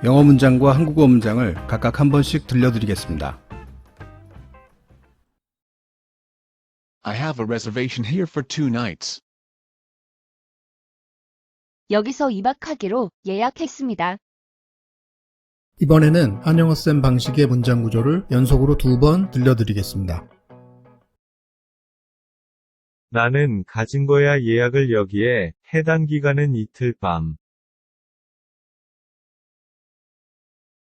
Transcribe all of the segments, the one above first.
영어 문장과 한국어 문장을 각각 한 번씩 들려드리겠습니다. I have a reservation here for 2 nights. 여기서 2박하기로 예약했습니다. 이번에는 한영어쌤 방식의 문장 구조를 연속으로 2번 들려드리겠습니다. 나는 가진 거야 예약을 여기에 해당 기간은 이틀 밤.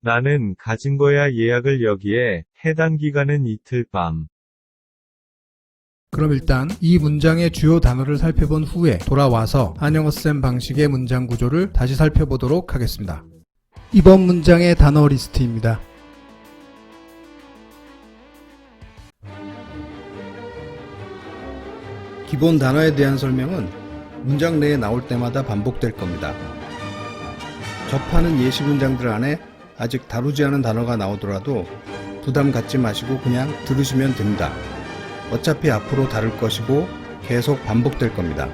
나는 가진 거야 예약을 여기에 해당 기간은 이틀 밤. 그럼 일단 이 문장의 주요 단어를 살펴본 후에 돌아와서 한영어쌤 방식의 문장 구조를 다시 살펴보도록 하겠습니다. 이번 문장의 단어 리스트입니다. 기본 단어에 대한 설명은 문장 내에 나올 때마다 반복될 겁니다. 접하는 예시 문장들 안에 아직 다루지 않은 단어가 나오더라도 부담 갖지 마시고 그냥 들으시면 됩니다. 어차피 앞으로 다룰 것이고 계속 반복될 겁니다.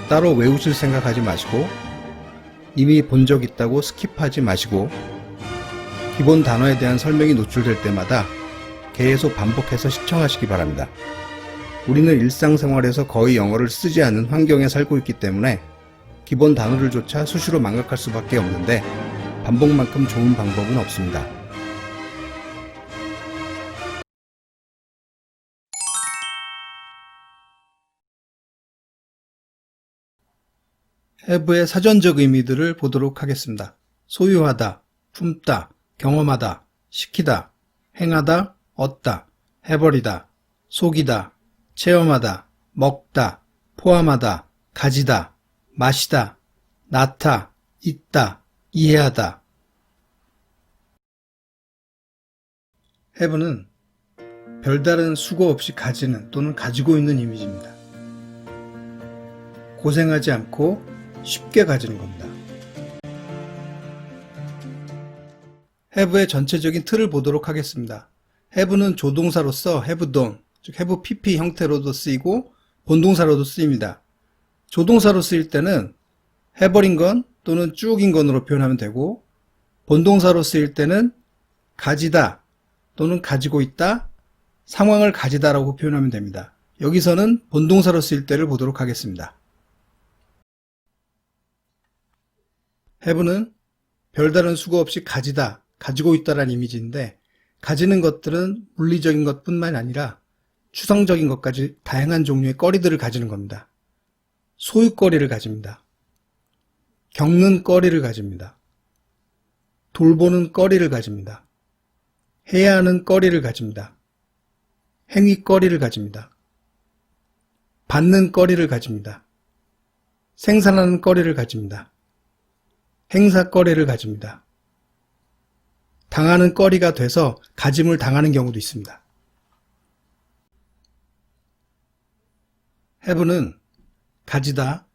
따로 외우실 생각하지 마시고 이미 본 적 있다고 스킵하지 마시고 기본 단어에 대한 설명이 노출될 때마다 계속 반복해서 시청하시기 바랍니다. 우리는 일상생활에서 거의 영어를 쓰지 않는 환경에 살고 있기 때문에 기본 단어를 조차 수시로 망각할 수밖에 없는데 반복만큼 좋은 방법은 없습니다. have의 사전적 의미들을 보도록 하겠습니다. 소유하다, 품다, 경험하다, 시키다, 행하다, 얻다, 해버리다, 속이다, 체험하다, 먹다, 포함하다, 가지다, 마시다, 낳다, 있다, 이해하다. have는 별다른 수고 없이 가지는 또는 가지고 있는 이미지입니다. 고생하지 않고 쉽게 가지는 겁니다. have의 전체적인 틀을 보도록 하겠습니다. have는 조동사로서 have done, 즉 have pp 형태로도 쓰이고 본동사로도 쓰입니다. 조동사로 쓰일 때는 해버린 건 또는 쭉인 건으로 표현하면 되고 본동사로 쓰일 때는 가지다 또는 가지고 있다, 상황을 가지다라고 표현하면 됩니다. 여기서는 본동사로 쓰일 때를 보도록 하겠습니다. have는 별다른 수고 없이 가지다, 가지고 있다라는 이미지인데 가지는 것들은 물리적인 것뿐만 아니라 추상적인 것까지 다양한 종류의 거리들을 가지는 겁니다. 소유거리를 가집니다. 겪는 거리를 가집니다. 돌보는 거리를 가집니다. 해야 하는 거리를 가집니다. 행위거리를 가집니다. 받는 거리를 가집니다. 생산하는 거리를 가집니다. 행사거리를 가집니다. 당하는 거리가 돼서 가짐을 당하는 경우도 있습니다. have는 가지다,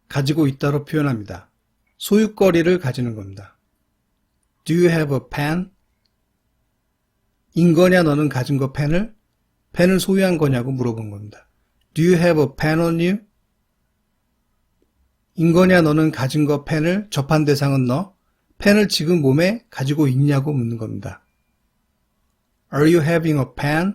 가지고 있다로 표현합니다. 소유거리를 가지는 겁니다. Do you have a pen? 인 거냐 너는 가진 거 펜을? 펜을 소유한 거냐고 물어본 겁니다. Do you have a pen on you? 인 거냐 너는 가진 거 펜을? 접한 대상은 너? 펜을 지금 몸에 가지고 있냐고 묻는 겁니다. Are you having a pen?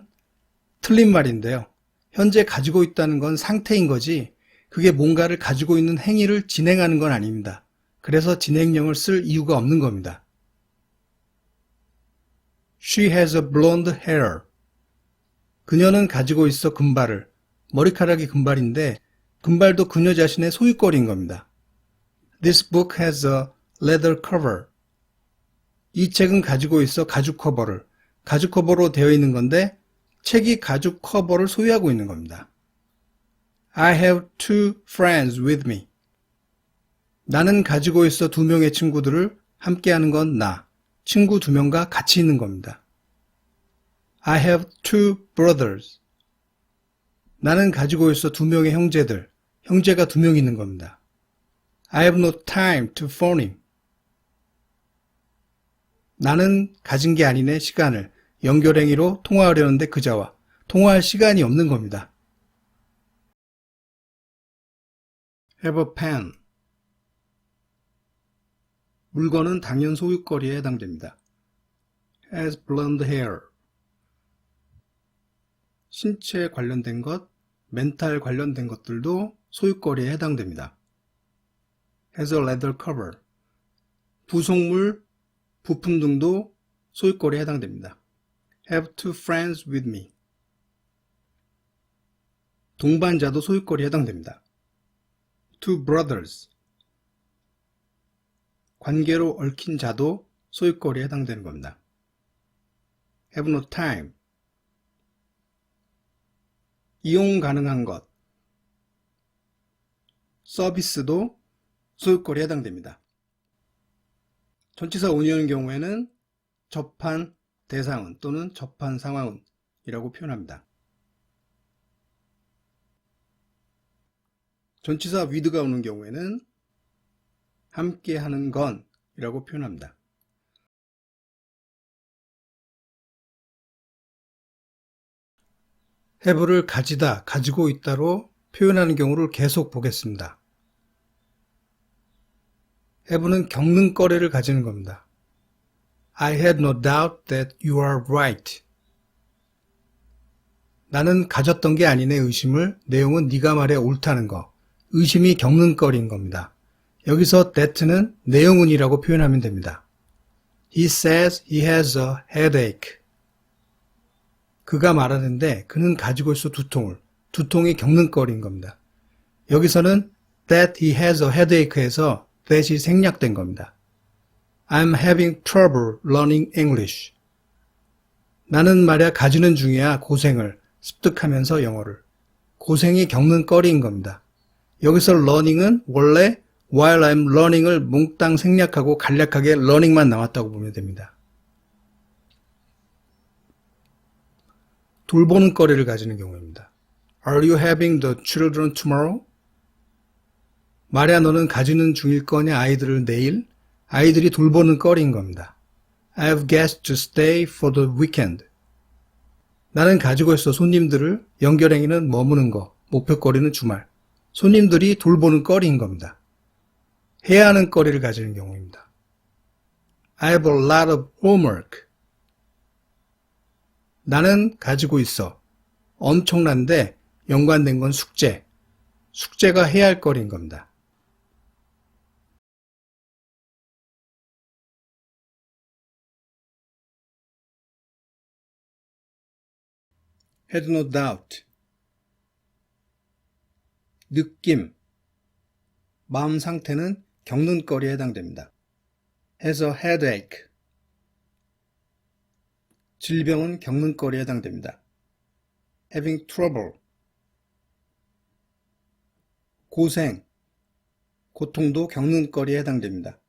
틀린 말인데요. 현재 가지고 있다는 건 상태인 거지 그게 뭔가를 가지고 있는 행위를 진행하는 건 아닙니다. 그래서 진행형을 쓸 이유가 없는 겁니다. She has a blonde hair. 그녀는 가지고 있어 금발을. 머리카락이 금발인데 금발도 그녀 자신의 소유거리인 겁니다. This book has a leather cover. 이 책은 가지고 있어 가죽 커버를. 가죽 커버로 되어 있는 건데 책이 가죽 커버를 소유하고 있는 겁니다. I have 2 friends with me. 나는 가지고 있어 2명의 친구들을 함께하는 건 나. 친구 2명과 같이 있는 겁니다. I have 2 brothers. 나는 가지고 있어 2명의 형제들. 형제가 2명 있는 겁니다. I have no time to phone him. 나는 가진 게 아니네 시간을. 연결행위로 통화하려는데 그자와 통화할 시간이 없는 겁니다. have a pen. 물건은 당연 소유거리에 해당됩니다. has blonde hair. 신체 관련된 것, 멘탈 관련된 것들도 소유거리에 해당됩니다. has a leather cover. 부속물, 부품 등도 소유거리에 해당됩니다. have two friends with me. 동반자도 소유거리에 해당됩니다. two brothers. 관계로 얽힌 자도 소유거리에 해당되는 겁니다. have no time. 이용 가능한 것, 서비스도 소유거리에 해당됩니다. 전치사 only의 경우에는 접한 대상은 또는 접한 상황은 이라고 표현합니다. 전치사 with가 오는 경우에는 함께 하는 건 이라고 표현합니다. have를 가지다, 가지고 있다로 표현하는 경우를 계속 보겠습니다. have는 겪는 거래를 가지는 겁니다. I had no doubt that you are right. 나는 가졌던 게 아니네 의심을, 내용은 네가 말해 옳다는 거. 의심이 겪는 거리인 겁니다. 여기서 that는 내용은이라고 표현하면 됩니다. He says he has a headache. 그가 말하는데 그는 가지고 있어 두통이 겪는 거리인 겁니다. 여기서는 that he has a headache에서 that이 생략된 겁니다. I'm having trouble learning English. 나는 말야 가지는 중이야 고생을 습득하면서 영어를. 고생이 겪는 거리인 겁니다. 여기서 learning은 원래 while I'm learning을 몽땅 생략하고 간략하게 learning만 나왔다고 보면 됩니다. 돌보는 거리를 가지는 경우입니다. Are you having the children tomorrow? 말야 너는 가지는 중일 거냐 아이들을 내일? 아이들이 돌보는 거리인 겁니다. I have guests to stay for the weekend. 나는 가지고 있어 손님들을, 연결행위는 머무는 거, 목표거리는 주말. 손님들이 돌보는 거리인 겁니다. 해야 하는 거리를 가지는 경우입니다. I have a lot of homework. 나는 가지고 있어. 엄청난데 연관된 건 숙제. 숙제가 해야 할 거리인 겁니다. had no doubt. 느낌, 마음 상태는 겪는 거리에 해당됩니다. has a headache. 질병은 겪는 거리에 해당됩니다. having trouble. 고생, 고통도 겪는 거리에 해당됩니다.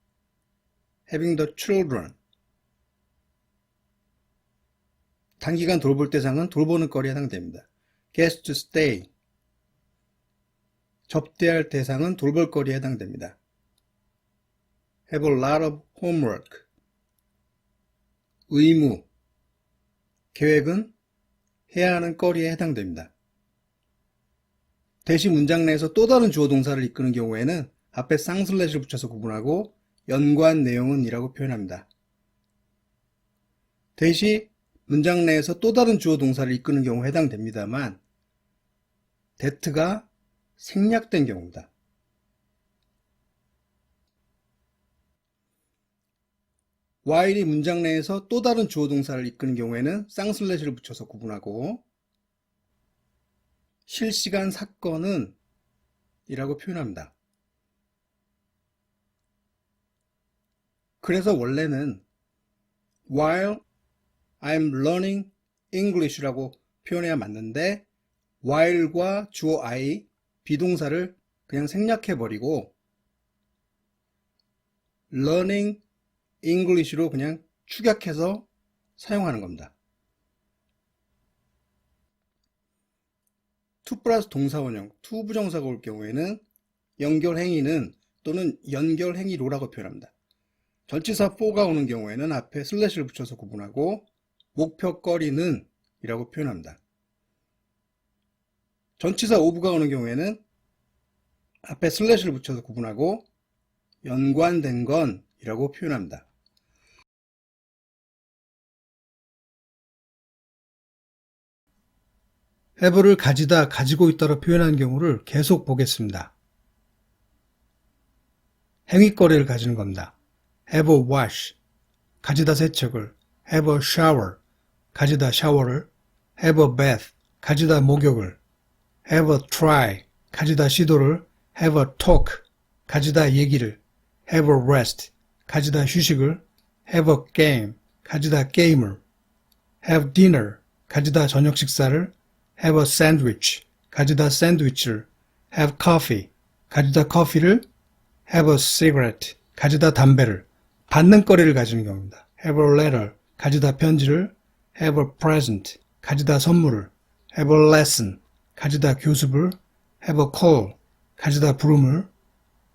having the children. 단기간 돌볼 대상은 돌보는 거리에 해당됩니다. guest to stay. 접대할 대상은 돌볼 거리에 해당됩니다. have a lot of homework. 의무, 계획은 해야 하는 거리에 해당됩니다. 대시 문장 내에서 또 다른 주어 동사를 이끄는 경우에는 앞에 쌍슬래시를 붙여서 구분하고 연관 내용은 이라고 표현합니다. 대시 문장 내에서 또 다른 주어 동사를 이끄는 경우에 해당됩니다만 that가 생략된 경우입니다. while이 문장 내에서 또 다른 주어 동사를 이끄는 경우에는 쌍슬래시를 붙여서 구분하고 실시간 사건은 이라고 표현합니다. 그래서 원래는 while I'm learning English라고 표현해야 맞는데 while과 주어 I, 비동사를 그냥 생략해버리고 learning English로 그냥 축약해서 사용하는 겁니다. to 플러스 동사원형, to 부정사가 올 경우에는 연결행위는 또는 연결행위로라고 표현합니다. 전치사 for가 오는 경우에는 앞에 슬래시를 붙여서 구분하고 목표거리는 이라고 표현합니다. 전치사 of가 오는 경우에는 앞에 슬래시를 붙여서 구분하고 연관된 건 이라고 표현합니다. have를 가지다, 가지고 있다로 표현한 경우를 계속 보겠습니다. 행위거리를 가지는 겁니다. have a wash, 가지다 세척을, have a shower, 가지다 샤워를, have a bath, 가지다 목욕을, have a try, 가지다 시도를, have a talk, 가지다 얘기를, have a rest, 가지다 휴식을, have a game, 가지다 게임을, have dinner, 가지다 저녁 식사를, have a sandwich, 가지다 샌드위치를, have coffee, 가지다 커피를, have a cigarette, 가지다 담배를, 받는 거리를 가지는 경우입니다. have a letter, 가지다 편지를, have a present, 가지다 선물을, have a lesson, 가지다 교습을, have a call, 가지다 부름을,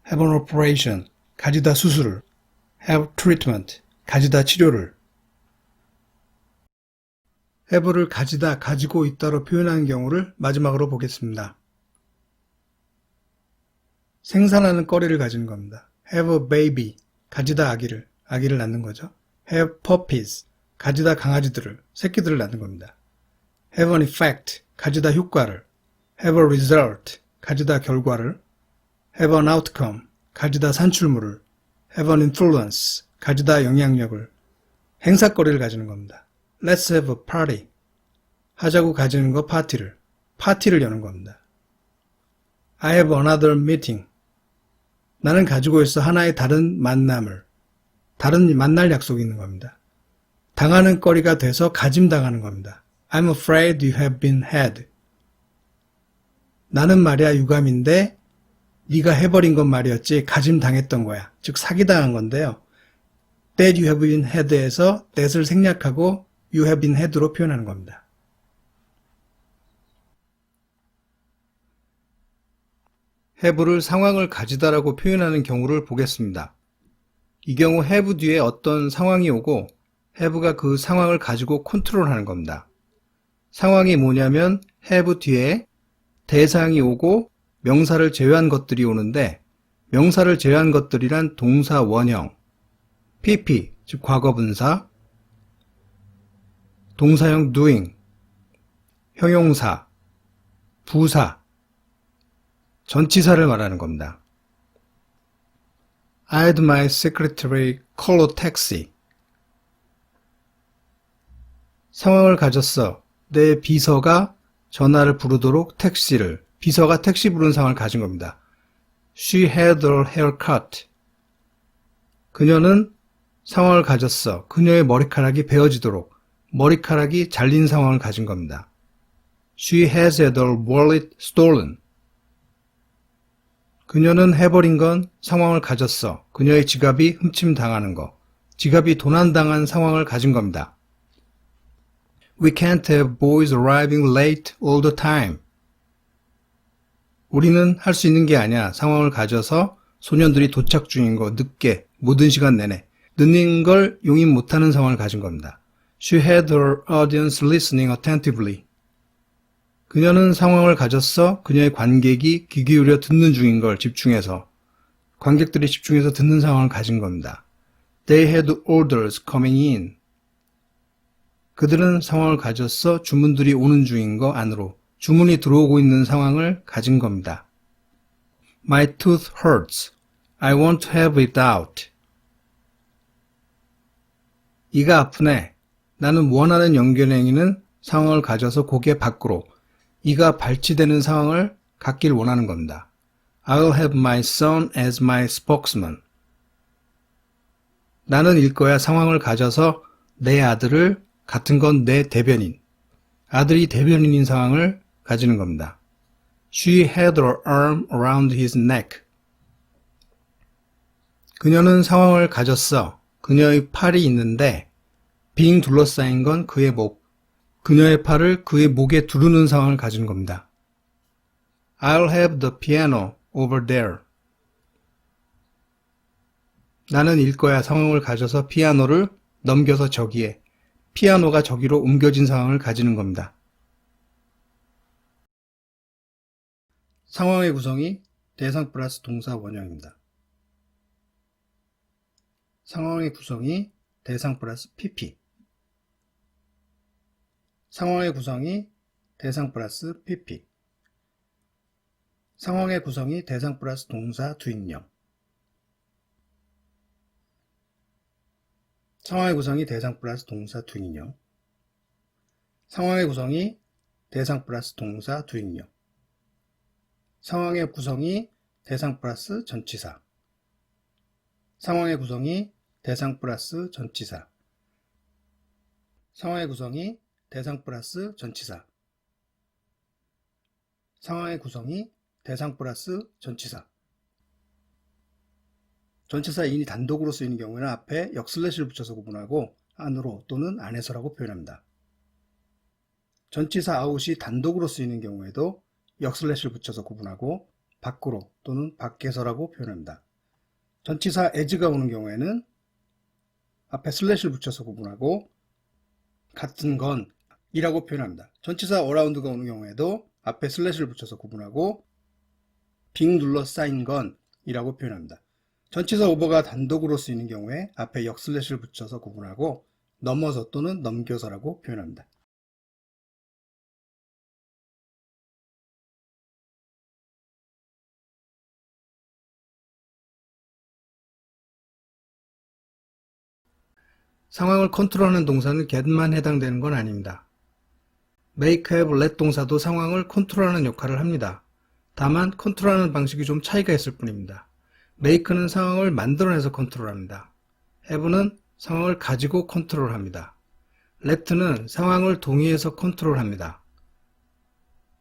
have an operation, 가지다 수술을, have treatment, 가지다 치료를. have를 가지다, 가지고 있다로 표현하는 경우를 마지막으로 보겠습니다. 생산하는 거리를 가지는 겁니다. have a baby, 가지다 아기를, 아기를 낳는 거죠. have puppies, 가지다 강아지들을, 새끼들을 낳는 겁니다. have an effect, 가지다 효과를, have a result, 가지다 결과를, have an outcome, 가지다 산출물을, have an influence, 가지다 영향력을, 행사거리를 가지는 겁니다. Let's have a party, 하자고 가지는 거 파티를, 파티를 여는 겁니다. I have another meeting, 나는 가지고 있어 하나의 다른 만남을, 다른 만날 약속이 있는 겁니다. 당하는 거리가 돼서 가짐당하는 겁니다. I'm afraid you have been had. 나는 말이야 유감인데 네가 해버린 건 말이었지 가짐당했던 거야. 즉 사기당한 건데요. That you have been had에서 that을 생략하고 you have been had로 표현하는 겁니다. have를 상황을 가지다라고 표현하는 경우를 보겠습니다. 이 경우 have 뒤에 어떤 상황이 오고 have가 그 상황을 가지고 컨트롤하는 겁니다. 상황이 뭐냐면 have 뒤에 대상이 오고 명사를 제외한 것들이 오는데 명사를 제외한 것들이란 동사 원형, pp, 즉 과거분사, 동사형 doing, 형용사, 부사, 전치사를 말하는 겁니다. I had my secretary call a taxi. 상황을 가졌어. 내 비서가 전화를 부르도록 택시를, 비서가 택시 부르는 상황을 가진 겁니다. She had her hair cut. 그녀는 상황을 가졌어. 그녀의 머리카락이 베어지도록 머리카락이 잘린 상황을 가진 겁니다. She has had her wallet stolen. 그녀는 해버린 건 상황을 가졌어. 그녀의 지갑이 훔침당하는 거. 지갑이 도난당한 상황을 가진 겁니다. We can't have boys arriving late all the time. 우리는 할 수 있는 게 아니야. 상황을 가져서 소년들이 도착 중인 거, 늦게, 모든 시간 내내. 늦는 걸 용인 못하는 상황을 가진 겁니다. She had her audience listening attentively. 그녀는 상황을 가졌어. 그녀의 관객이 귀 기울여 듣는 중인 걸 집중해서. 관객들이 집중해서 듣는 상황을 가진 겁니다. They had orders coming in. 그들은 상황을 가졌어. 주문들이 오는 중인 거 안으로. 주문이 들어오고 있는 상황을 가진 겁니다. My tooth hurts. I want to have it out. 이가 아프네. 나는 원하는 연결행위는 상황을 가져서 고개 밖으로. 이가 발치되는 상황을 갖길 원하는 겁니다. I'll have my son as my spokesman. 나는 일거야 상황을 가져서 내 아들을 같은 건 내 대변인. 아들이 대변인인 상황을 가지는 겁니다. She had her arm around his neck. 그녀는 상황을 가졌어. 그녀의 팔이 있는데 빙 둘러싸인 건 그의 목. 그녀의 팔을 그의 목에 두르는 상황을 가지는 겁니다. I'll have the piano over there. 나는 읽거야 상황을 가져서 피아노를 넘겨서 저기에. 피아노가 저기로 옮겨진 상황을 가지는 겁니다. 상황의 구성이 대상 플러스 동사 원형입니다. 상황의 구성이 대상 플러스 PP. 상황의 구성이 대상 플러스 PP. 상황의 구성이 대상 플러스 동사 주인령. 상황의 구성이 대상 플러스 동사 주인령. 상황의 구성이 대상 플러스 동사 주인령. 상황의 구성이 대상 플러스 전치사. 상황의 구성이 대상 플러스 전치사. 상황의 구성이 대상 플러스 전치사. 상황의 구성이 대상 플러스 전치사. 전치사인이 단독으로 쓰이는 경우에는 앞에 역슬래시를 붙여서 구분하고 안으로 또는 안에서라고 표현합니다. 전치사 아웃이 단독으로 쓰이는 경우에도 역슬래시를 붙여서 구분하고 밖으로 또는 밖에서라고 표현합니다. 전치사 as가 오는 경우에는 앞에 슬래시를 붙여서 구분하고 같은 건 이라고 표현합니다. 전치사 around가 오는 경우에도 앞에 슬래시를 붙여서 구분하고 빙 둘러싸인 건 이라고 표현합니다. 전치사 over가 단독으로 쓰이는 경우에 앞에 역슬래시를 붙여서 구분하고 넘어서 또는 넘겨서라고 표현합니다. 상황을 컨트롤하는 동사는 get만 해당되는 건 아닙니다. make, have, let 동사도 상황을 컨트롤하는 역할을 합니다. 다만 컨트롤하는 방식이 좀 차이가 있을 뿐입니다. make는 상황을 만들어내서 컨트롤합니다. have는 상황을 가지고 컨트롤합니다. let는 상황을 동의해서 컨트롤합니다.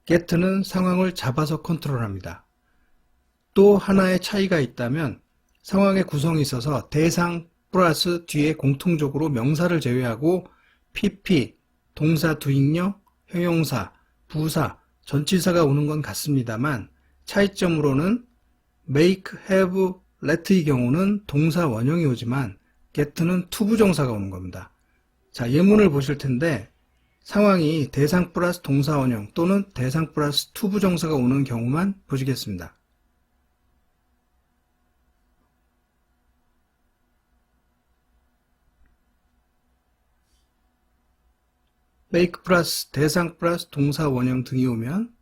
get는 상황을 잡아서 컨트롤합니다. 또 하나의 차이가 있다면 상황의 구성이 있어서 대상 플러스 뒤에 공통적으로 명사를 제외하고 PP, 동사 두익령, 형용사, 부사, 전치사가 오는 건 같습니다만 차이점으로는 make, have, let의 경우는 동사 원형이 오지만 get는 투부정사가 오는 겁니다. 자, 예문을 보실 텐데 상황이 대상 플러스 동사 원형 또는 대상 플러스 투부정사가 오는 경우만 보시겠습니다. make 플러스 대상 플러스 동사 원형 등이 오면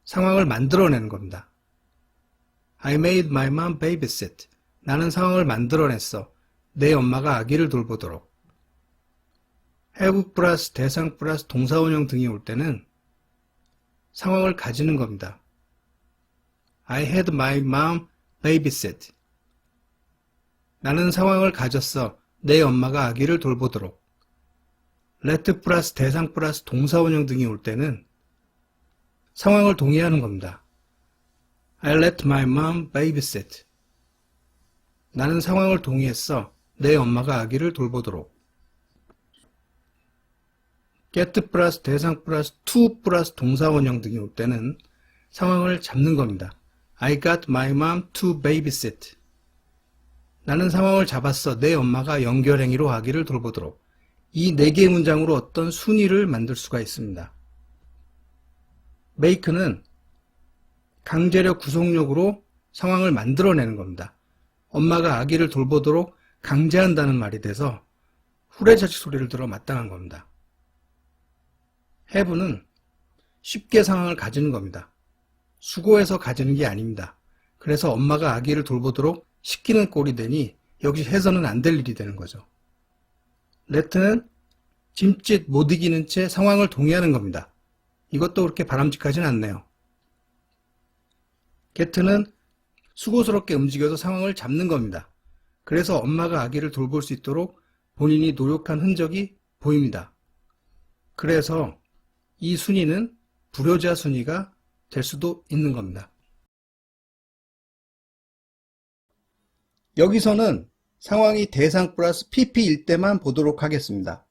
상황을 만들어내는 겁니다. I made my mom babysit. 나는 상황을 만들어냈어. 내 엄마가 아기를 돌보도록. have 플러스 대상 플러스 동사 원형 등이 올 때는 상황을 가지는 겁니다. I had my mom babysit. 나는 상황을 가졌어. 내 엄마가 아기를 돌보도록. let 플러스 대상 플러스 동사 원형 등이 올 때는 상황을 동의하는 겁니다. I let my mom babysit. 나는 상황을 동의했어. 내 엄마가 아기를 돌보도록. get 플러스 대상 플러스 to 플러스 동사 원형 등이 올 때는 상황을 잡는 겁니다. I got my mom to babysit. 나는 상황을 잡았어. 내 엄마가 연결행위로 아기를 돌보도록. 이 4개의 문장으로 어떤 순위를 만들 수가 있습니다. make는 강제력 구속력으로 상황을 만들어내는 겁니다. 엄마가 아기를 돌보도록 강제한다는 말이 돼서 후레자식 소리를 들어 마땅한 겁니다. have는 쉽게 상황을 가지는 겁니다. 수고해서 가지는 게 아닙니다. 그래서 엄마가 아기를 돌보도록 시키는 꼴이 되니 역시 해서는 안 될 일이 되는 거죠. let는 짐짓 못 이기는 채 상황을 동의하는 겁니다. 이것도 그렇게 바람직하진 않네요. get는 수고스럽게 움직여서 상황을 잡는 겁니다. 그래서 엄마가 아기를 돌볼 수 있도록 본인이 노력한 흔적이 보입니다. 그래서 이 순위는 불효자 순위가 될 수도 있는 겁니다. 여기서는 상황이 대상 플러스 PP일 때만 보도록 하겠습니다.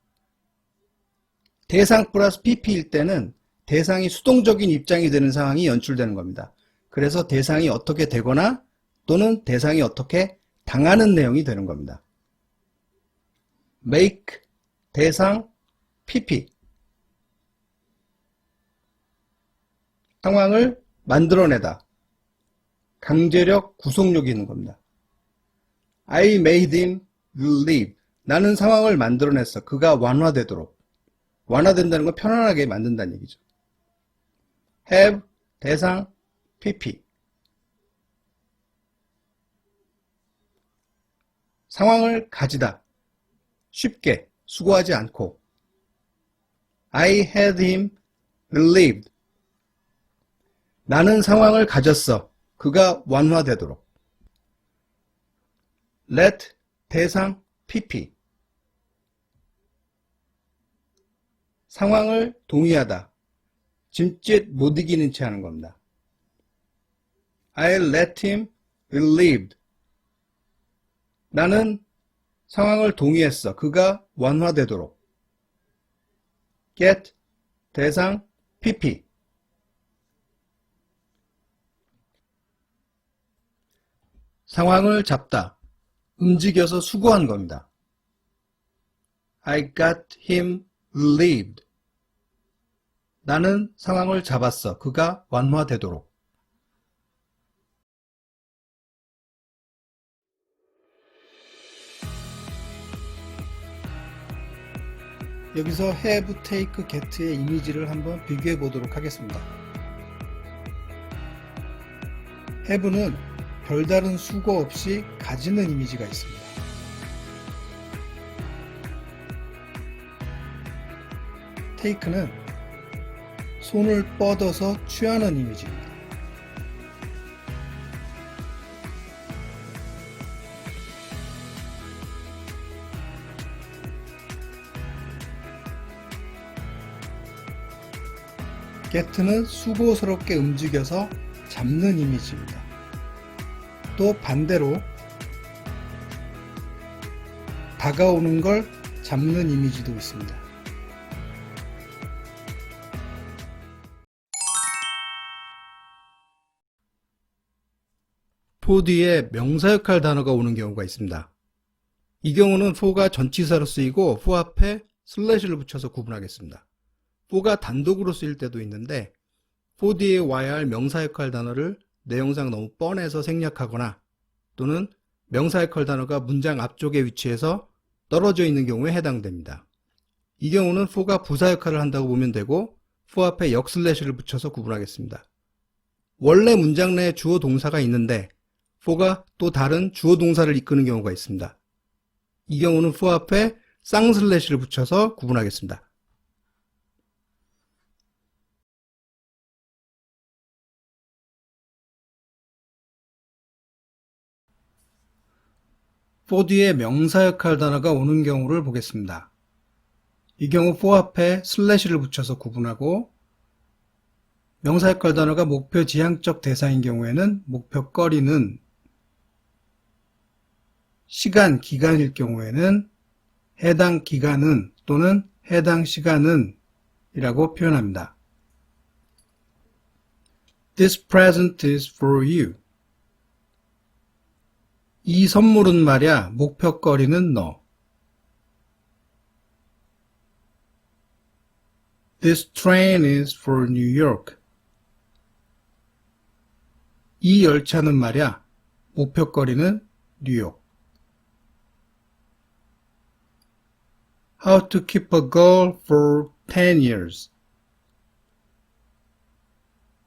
대상 플러스 PP일 때는 대상이 수동적인 입장이 되는 상황이 연출되는 겁니다. 그래서 대상이 어떻게 되거나 또는 대상이 어떻게 당하는 내용이 되는 겁니다. make, 대상, PP. 상황을 만들어내다. 강제력, 구속력이 있는 겁니다. I made him leave. 나는 상황을 만들어냈어. 그가 완화되도록. 완화된다는 건 편안하게 만든다는 얘기죠. have, 대상, pp. 상황을 가지다. 쉽게, 수고하지 않고. I had him relieved. 나는 상황을 가졌어. 그가 완화되도록. let, 대상, pp. 상황을 동의하다. 짐짓 못 이기는 채 하는 겁니다. I'll let him relieved. 나는 상황을 동의했어. 그가 완화되도록. get, 대상, pp. 상황을 잡다. 움직여서 수고한 겁니다. I got him relieved. 나는 상황을 잡았어. 그가 완화되도록. 여기서 have, take, get의 이미지를 한번 비교해 보도록 하겠습니다. have는 별다른 수고 없이 가지는 이미지가 있습니다. take는 손을 뻗어서 취하는 이미지입니다. get는 수고스럽게 움직여서 잡는 이미지입니다. 또 반대로 다가오는 걸 잡는 이미지도 있습니다. for 뒤에 명사 역할 단어가 오는 경우가 있습니다. 이 경우는 for가 전치사로 쓰이고 for 앞에 슬래시를 붙여서 구분하겠습니다. for가 단독으로 쓰일 때도 있는데 for 뒤에 와야 할 명사 역할 단어를 내용상 너무 뻔해서 생략하거나 또는 명사 역할 단어가 문장 앞쪽에 위치해서 떨어져 있는 경우에 해당됩니다. 이 경우는 for가 부사 역할을 한다고 보면 되고 for 앞에 역슬래시를 붙여서 구분하겠습니다. 원래 문장 내에 주어 동사가 있는데 for가 또 다른 주어 동사를 이끄는 경우가 있습니다. 이 경우는 for 앞에 쌍슬래시를 붙여서 구분하겠습니다. for 뒤에 명사 역할 단어가 오는 경우를 보겠습니다. 이 경우 for 앞에 슬래시를 붙여서 구분하고 명사 역할 단어가 목표 지향적 대상인 경우에는 목표거리는 시간, 기간일 경우에는 해당 기간은 또는 해당 시간은 이라고 표현합니다. This present is for you. 이 선물은 말야 목표거리는 너. This train is for New York. 이 열차는 말야 목표거리는 뉴욕. How to keep a girl for 10 years.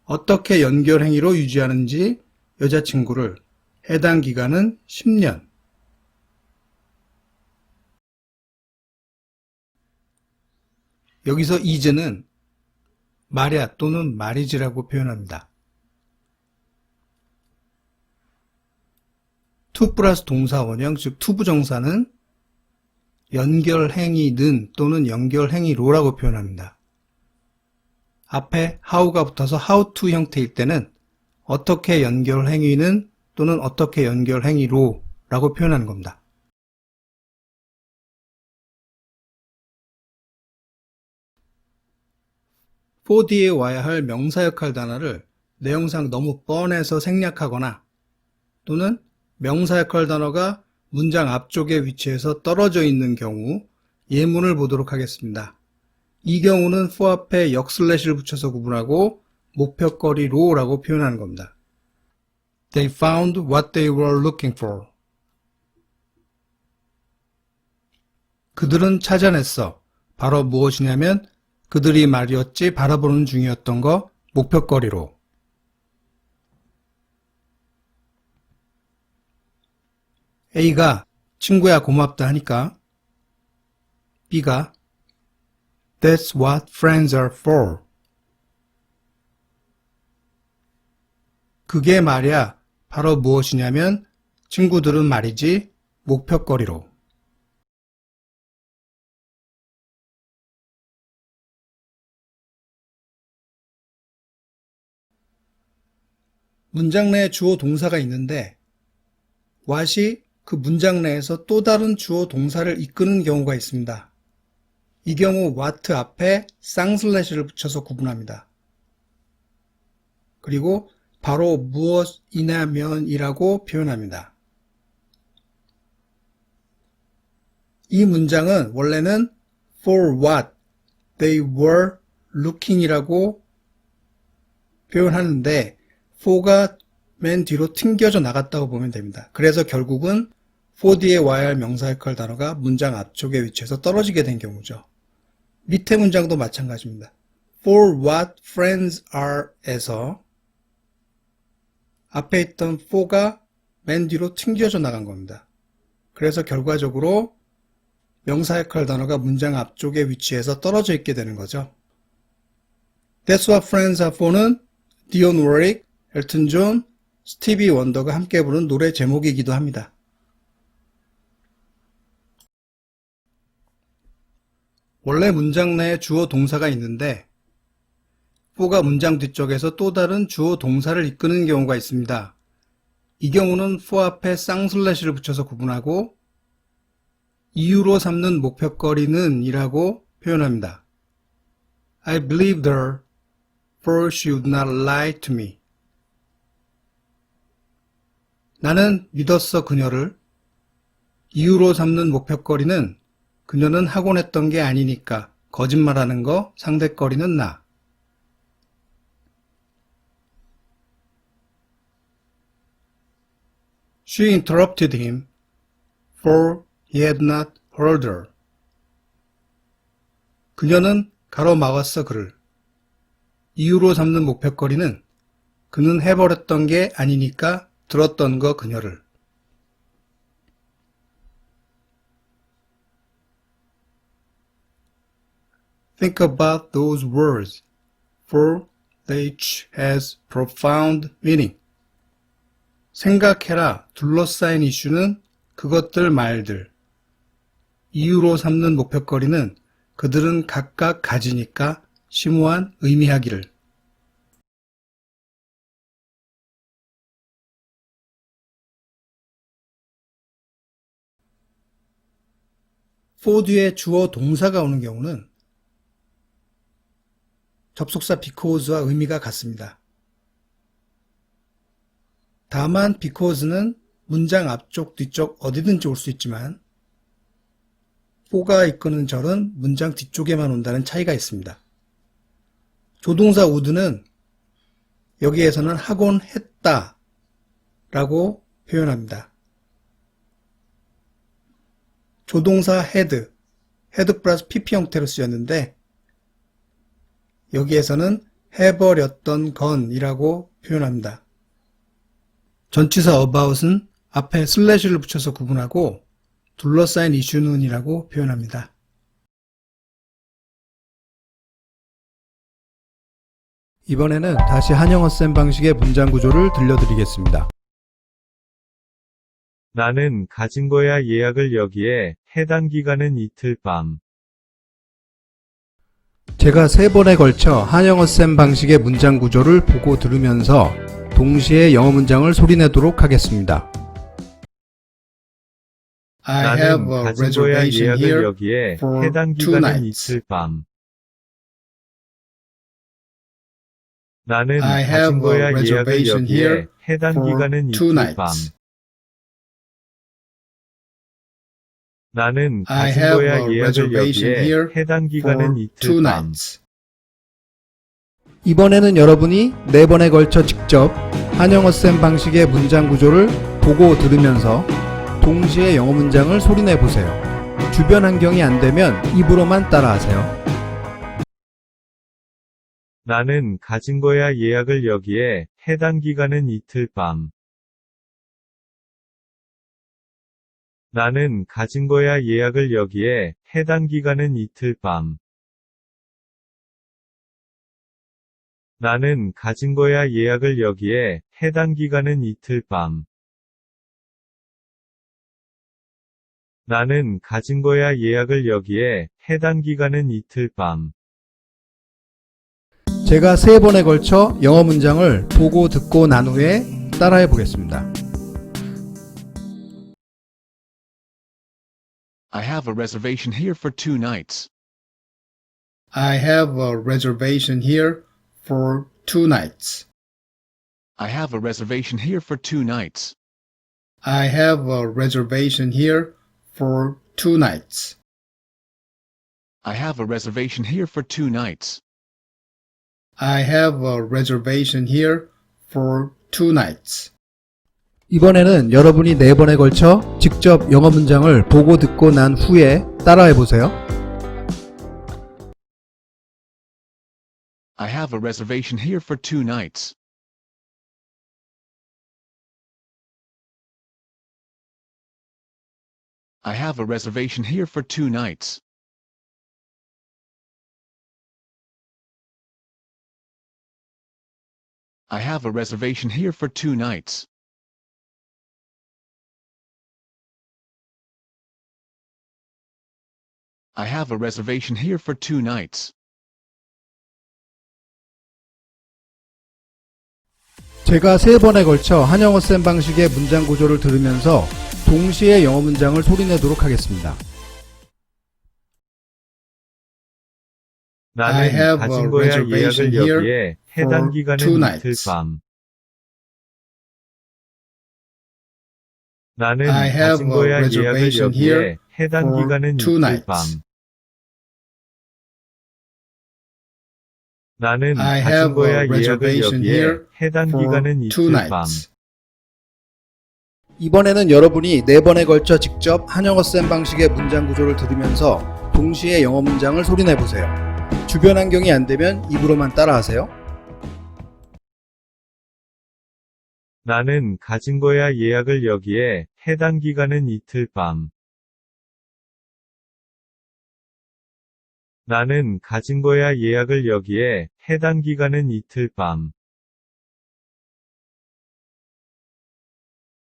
어떻게 연결행위로 유지하는지 여자친구를 해당 기간은 10년. 여기서 is는 말야 또는 말이지라고 표현합니다. to 플러스 동사 원형 즉 투부정사는 연결행위는 또는 연결행위로라고 표현합니다. 앞에 how가 붙어서 how to 형태일 때는 어떻게 연결행위는 또는 어떻게 연결행위로 라고 표현하는 겁니다. for 뒤에 와야 할 명사 역할 단어를 내용상 너무 뻔해서 생략하거나 또는 명사 역할 단어가 문장 앞쪽에 위치해서 떨어져 있는 경우 예문을 보도록 하겠습니다. 이 경우는 for 앞에 역슬래시를 붙여서 구분하고 목표거리로라고 표현하는 겁니다. They found what they were looking for. 그들은 찾아냈어. 바로 무엇이냐면 그들이 말이었지 바라보는 중이었던 거 목표거리로. A가 친구야 고맙다 하니까 B가 That's what friends are for. 그게 말이야 바로 무엇이냐면 친구들은 말이지 목표거리로. 문장 내에 주어 동사가 있는데 what이 그 문장 내에서 또 다른 주어 동사를 이끄는 경우가 있습니다. 이 경우 what 앞에 쌍슬래시를 붙여서 구분합니다. 그리고 바로 무엇이냐면이라고 표현합니다. 이 문장은 원래는 for what they were looking이라고 표현하는데 for가 맨 뒤로 튕겨져 나갔다고 보면 됩니다. 그래서 결국은 for 뒤에 와야 할 명사 역할 단어가 문장 앞쪽에 위치해서 떨어지게 된 경우죠. 밑에 문장도 마찬가지입니다. For what friends are 에서 앞에 있던 for가 맨 뒤로 튕겨져 나간 겁니다. 그래서 결과적으로 명사 역할 단어가 문장 앞쪽에 위치해서 떨어져 있게 되는 거죠. That's what friends are for는 디온 워릭, 엘튼 존, 스티비 원더가 함께 부른 노래 제목이기도 합니다. 원래 문장 내에 주어 동사가 있는데 for가 문장 뒤쪽에서 또 다른 주어 동사를 이끄는 경우가 있습니다. 이 경우는 for 앞에 쌍슬래시를 붙여서 구분하고 이유로 삼는 목표거리는 이라고 표현합니다. I believed her, for she would not lie to me. 나는 믿었어 그녀를. 이유로 삼는 목표거리는 그녀는 하곤 했던 게 아니니까 거짓말하는 거 상대거리는 나. She interrupted him, for he had not heard her. 그녀는 가로막았어 그를. 이유로 삼는 목표거리는 그는 해버렸던 게 아니니까 들었던 거 그녀를. Think about those words, for they each has profound meaning. 생각해라. 둘러싸인 이슈는 그것들 말들. 이유로 삼는 목표거리는 그들은 각각 가지니까 심오한 의미하기를. for 뒤에 주어 동사가 오는 경우는 접속사 because와 의미가 같습니다. 다만 because는 문장 앞쪽, 뒤쪽 어디든지 올 수 있지만 for가 이끄는 절은 문장 뒤쪽에만 온다는 차이가 있습니다. 조동사 would는 여기에서는 하곤 했다 라고 표현합니다. 조동사 had 플러스 pp 형태로 쓰였는데 여기에서는 해버렸던 건이라고 표현합니다. 전치사 about은 앞에 슬래시를 붙여서 구분하고 둘러싸인 이슈는 이라고 표현합니다. 이번에는 다시 한영어쌤 방식의 문장 구조를 들려드리겠습니다. 나는 가진 거야 예약을 여기에 해당 기간은 이틀 밤. 제가 3번에 걸쳐 한영어쌤 방식의 문장 구조를 보고 들으면서 동시에 영어 문장을 소리내도록 하겠습니다. I have 나는 a 가진 거야 reservation 예약을 here 여기에 for 해당 2 기간은 nights. 이틀 밤. 나는 I 가진 have a 거야 예약을 reservation 여기에 here 해당 for 기간은 2 이틀 밤. nights. 나는 I 가진 have 거야 a 예약을 reservation 여기에 here 해당 기간은 for 2 이틀 밤. nights. 이번에는 여러분이 4번에 걸쳐 직접 한영어쌤 방식의 문장 구조를 보고 들으면서 동시에 영어 문장을 소리내 보세요. 주변 환경이 안 되면 입으로만 따라하세요. 나는 가진 거야 예약을 여기에 해당 기간은 이틀 밤. 나는 가진 거야 예약을 여기에 해당 기간은 이틀 밤. 나는 가진 거야 예약을 여기에 해당 기간은 이틀 밤. 나는 가진 거야 예약을 여기에 해당 기간은 이틀 밤. 제가 3번에 걸쳐 영어 문장을 보고 듣고 난 후에 따라해 보겠습니다. I have a reservation here for 2 nights. I have a reservation here for 2 nights. I have a reservation here for 2 nights. I have a reservation here for 2 nights. I have a reservation here for 2 nights. I have a reservation here for 2 nights. 이번에는 여러분이 4번에 걸쳐 직접 영어 문장을 보고 듣고 난 후에 따라해 보세요. I have a reservation here for 2 nights. I have a reservation here for 2 nights. I have a reservation here for 2 nights. I have a reservation here for 2 nights. 제가 3번에 걸쳐 한영어 쌤 방식의 문장 구조를 들으면서 동시에 영어 문장을 소리내도록 하겠습니다. I 나는 have 가진 a 거야 reservation 예약을 here 여기에 해당 for 기간은 2 이틀 nights. 밤. 나는 I have 가진 a 거야 예약을 reservation 여기에 here 해당 for 기간은 2 이틀 nights. 밤. 나는 I 가진 have 거야 a 예약을 reservation 여기에 here 해당 for 기간은 2 이틀 밤. nights. 이번에는 여러분이 4번에 걸쳐 직접 한영어 쌤 방식의 문장 구조를 들으면서 동시에 영어 문장을 소리내보세요. 주변 환경이 안 되면 입으로만 따라하세요. 나는 가진 거야 예약을 여기에 해당 기간은 이틀 밤. 나는 가진 거야 예약을 여기에 해당 기간은 이틀 밤.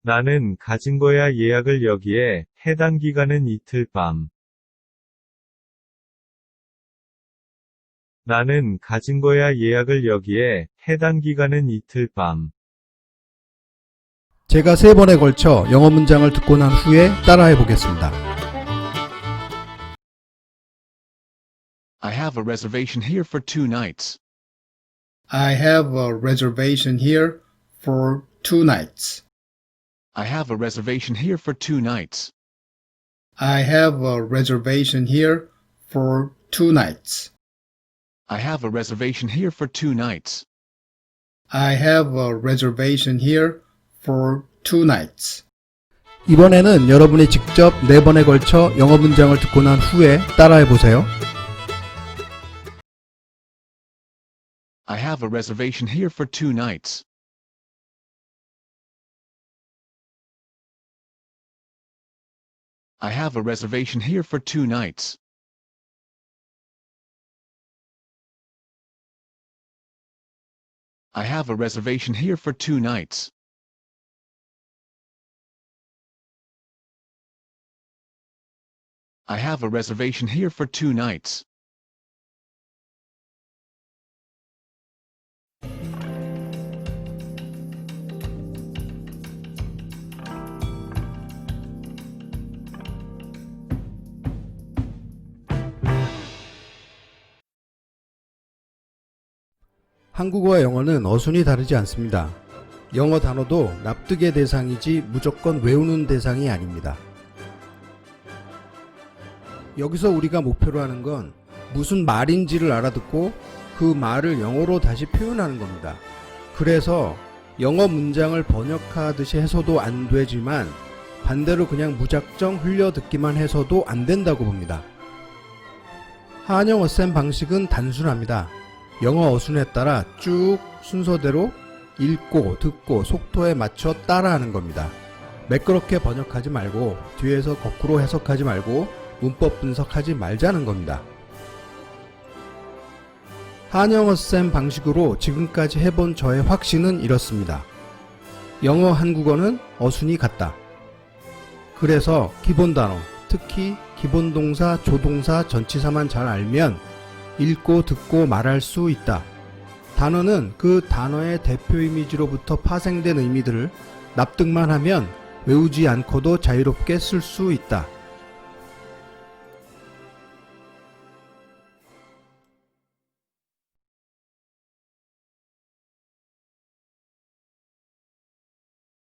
나는 가진 거야 예약을 여기에 해당 기간은 이틀 밤. 나는 가진 거야 예약을 여기에 해당 기간은 이틀 밤. 제가 3번에 걸쳐 영어 문장을 듣고 난 후에 따라해 보겠습니다. I have a reservation here for 2 nights. I have a reservation here for 2 nights. I have a reservation here for 2 nights. I have a reservation here for 2 nights. I have a reservation here for 2 nights. I have a reservation here for 2 nights. 이번에는 여러분이 직접 4번에 걸쳐 영어 문장을 듣고 난 후에 따라해 보세요. I have a reservation here for 2 nights. I have a reservation here for 2 nights. I have a reservation here for 2 nights. I have a reservation here for 2 nights. 한국어와 영어는 어순이 다르지 않습니다. 영어 단어도 납득의 대상이지 무조건 외우는 대상이 아닙니다. 여기서 우리가 목표로 하는 건 무슨 말인지를 알아듣고 그 말을 영어로 다시 표현하는 겁니다. 그래서 영어 문장을 번역하듯이 해서도 안 되지만 반대로 그냥 무작정 흘려듣기만 해서도 안 된다고 봅니다. 한영 어셈 방식은 단순합니다. 영어 어순에 따라 쭉 순서대로 읽고 듣고 속도에 맞춰 따라하는 겁니다. 매끄럽게 번역하지 말고 뒤에서 거꾸로 해석하지 말고 문법 분석하지 말자는 겁니다. 한영 어셈 방식으로 지금까지 해본 저의 확신은 이렇습니다. 영어 한국어는 어순이 같다. 그래서 기본 단어, 특히 기본 동사, 조동사, 전치사만 잘 알면 읽고 듣고 말할 수 있다. 단어는 그 단어의 대표 이미지로부터 파생된 의미들을 납득만 하면 외우지 않고도 자유롭게 쓸 수 있다.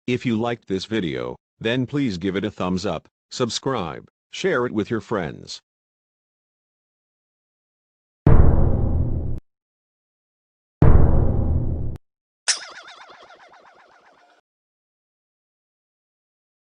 If you liked this video, then please give it a thumbs up, subscribe, share it with your friends.